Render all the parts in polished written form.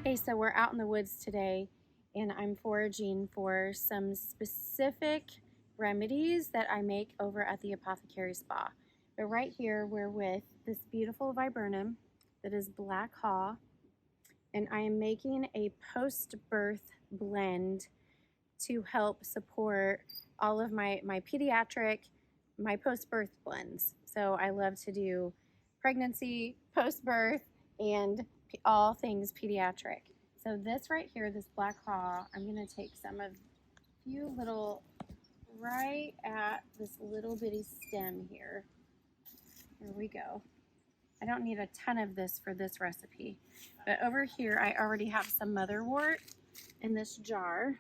Hey, so we're out in the woods today and I'm foraging for some specific remedies that I make over at the Apothecary Spa. But right here we're with this beautiful viburnum that is black haw, and I am making a post-birth blend to help support all of my post-birth blends. So I love to do pregnancy, post-birth, and all things pediatric. So this right here, this black haw, I'm gonna take some of few little, right at this little bitty stem here. Here we go. I don't need a ton of this for this recipe, but over here I already have some motherwort in this jar,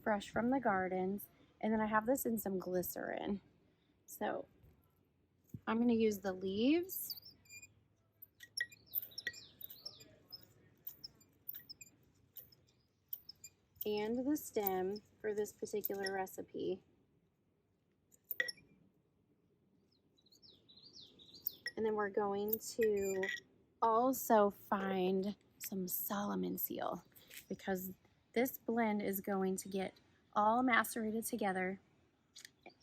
fresh from the gardens, and then I have this in some glycerin. So I'm going to use the leaves and the stem for this particular recipe. And then we're going to also find some Solomon seal, because this blend is going to get all macerated together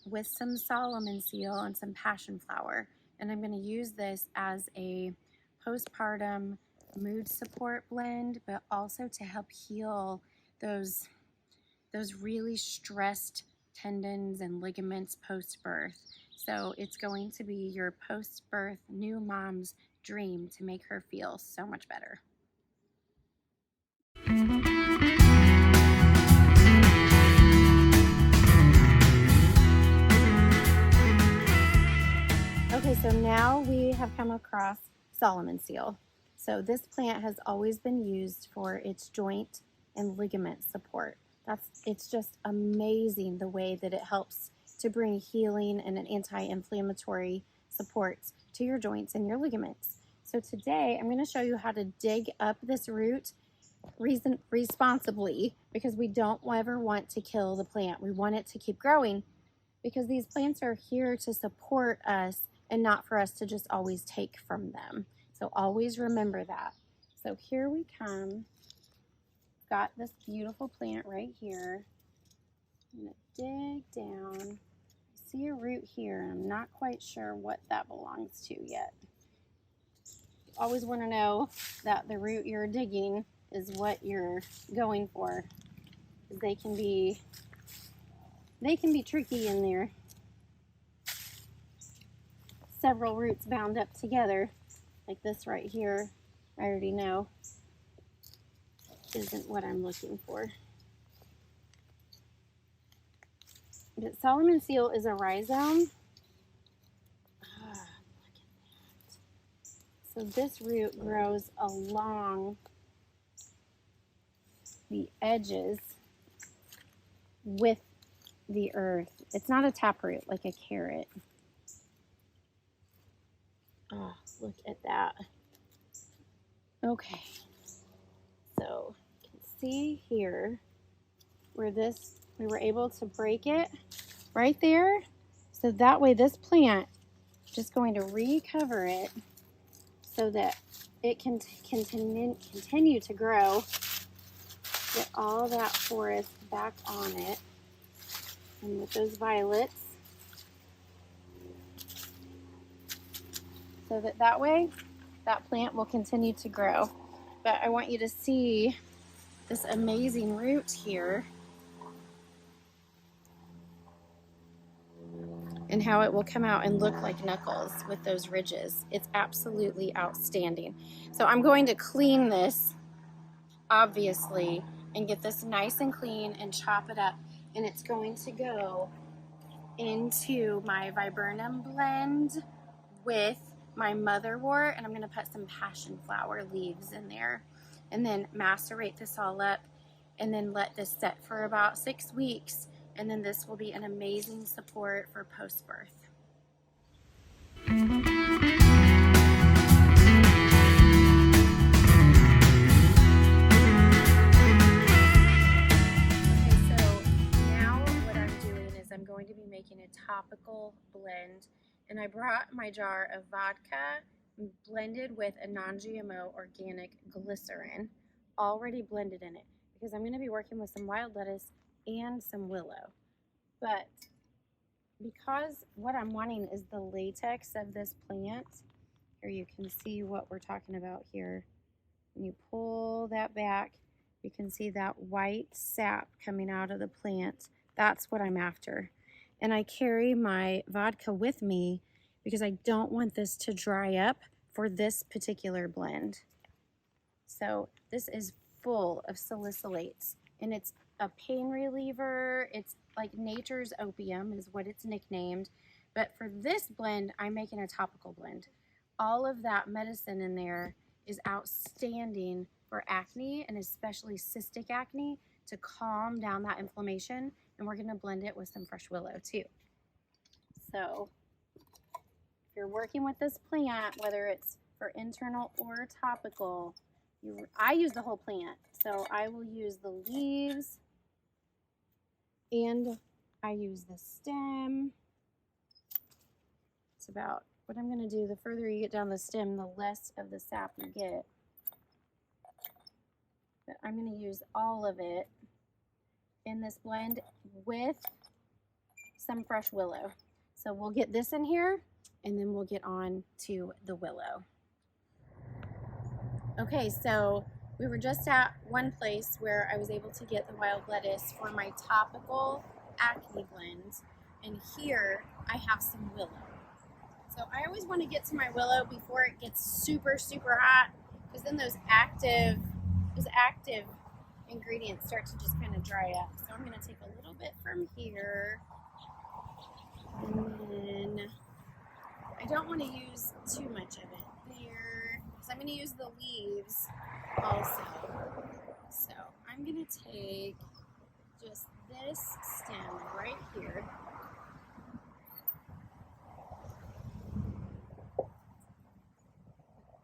with some Solomon seal and some passion flower. And I'm going to use this as a postpartum mood support blend, but also to help heal those really stressed tendons and ligaments post-birth. So it's going to be your post-birth new mom's dream to make her feel so much better. Okay, so now we have come across Solomon seal. So this plant has always been used for its joint and ligament support. It's just amazing the way that it helps to bring healing and an anti-inflammatory support to your joints and your ligaments. So today I'm going to show you how to dig up this root responsibly, because we don't ever want to kill the plant. We want it to keep growing, because these plants are here to support us and not for us to just always take from them. So always remember that. So here we come. Got this beautiful plant right here. I'm gonna dig down. I see a root here, and I'm not quite sure what that belongs to yet. You always want to know that the root you're digging is what you're going for, because they can be tricky in there. Several roots bound up together, like this right here, I already know isn't what I'm looking for. But Solomon seal is a rhizome. Look at that. So this root grows along the edges with the earth. It's not a taproot like a carrot. Oh, look at that. Okay, so you can see here where we were able to break it right there. So that way this plant is just going to recover it so that it can continue to grow, get all that forest back on it. And with those violets, so that way that plant will continue to grow. But I want you to see this amazing root here and how it will come out and look like knuckles with those ridges. It's absolutely outstanding. So I'm going to clean this, obviously, and get this nice and clean and chop it up. And it's going to go into my viburnum blend with my motherwort, and I'm going to put some passion flower leaves in there, and then macerate this all up, and then let this set for about 6 weeks, and then this will be an amazing support for post-birth. Okay, so now what I'm doing is I'm going to be making a topical blend. And I brought my jar of vodka blended with a non-GMO organic glycerin already blended in it because I'm going to be working with some wild lettuce and some willow. But because what I'm wanting is the latex of this plant, here you can see what we're talking about here. When you pull that back, you can see that white sap coming out of the plant. That's what I'm after. And I carry my vodka with me because I don't want this to dry up for this particular blend. So this is full of salicylates, and it's a pain reliever. It's like nature's opium is what it's nicknamed. But for this blend, I'm making a topical blend. All of that medicine in there is outstanding for acne, and especially cystic acne, to calm down that inflammation. And we're going to blend it with some fresh willow too. So if you're working with this plant, whether it's for internal or topical, I use the whole plant. So I will use the leaves, and I use the stem. It's about what I'm going to do. The further you get down the stem, the less of the sap you get. But I'm going to use all of it in this blend with some fresh willow. So we'll get this in here, and then we'll get on to the willow. Okay, so we were just at one place where I was able to get the wild lettuce for my topical acne blend, and here I have some willow. So I always want to get to my willow before it gets super, super hot, because then those active ingredients start to just kind of dry up. So I'm going to take a little bit from here, and then I don't want to use too much of it there, because I'm going to use the leaves also. So I'm going to take just this stem right here.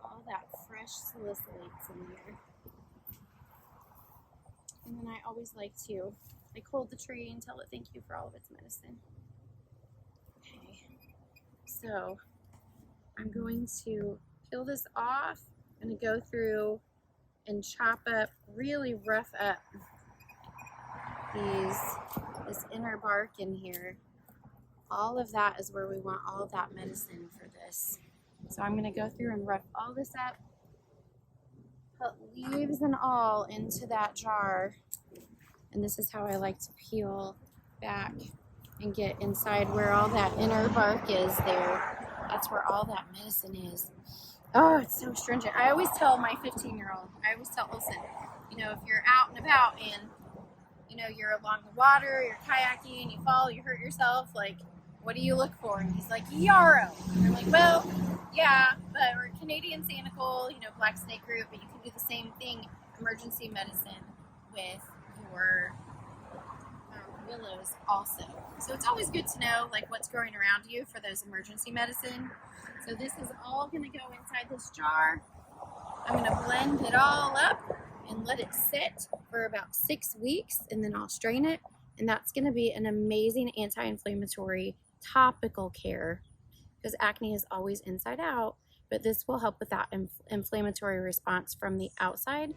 All that fresh salicylates in there. And then I always like to hold the tree and tell it thank you for all of its medicine. Okay, so I'm going to peel this off. I'm going to go through and chop up, really rough up this inner bark in here. All of that is where we want all of that medicine for this. So I'm going to go through and rough all this up, put leaves and all into that jar. And this is how I like to peel back and get inside where all that inner bark is there. That's where all that medicine is. Oh, it's so stringent. I always tell my 15-year-old, I always tell Olsen, you know, if you're out and about and, you know, you're along the water, you're kayaking and you fall, you hurt yourself, like, what do you look for? And he's like, yarrow. And I'm like, well, yeah, but we're Canadian Sanical, you know, Black Snake Group, but you can do the same thing, emergency medicine, with your willows also. So it's always good to know like what's growing around you for those emergency medicine. So this is all going to go inside this jar. I'm going to blend it all up and let it sit for about 6 weeks, and then I'll strain it, and that's going to be an amazing anti-inflammatory topical care, because acne is always inside out, but this will help with that inflammatory response from the outside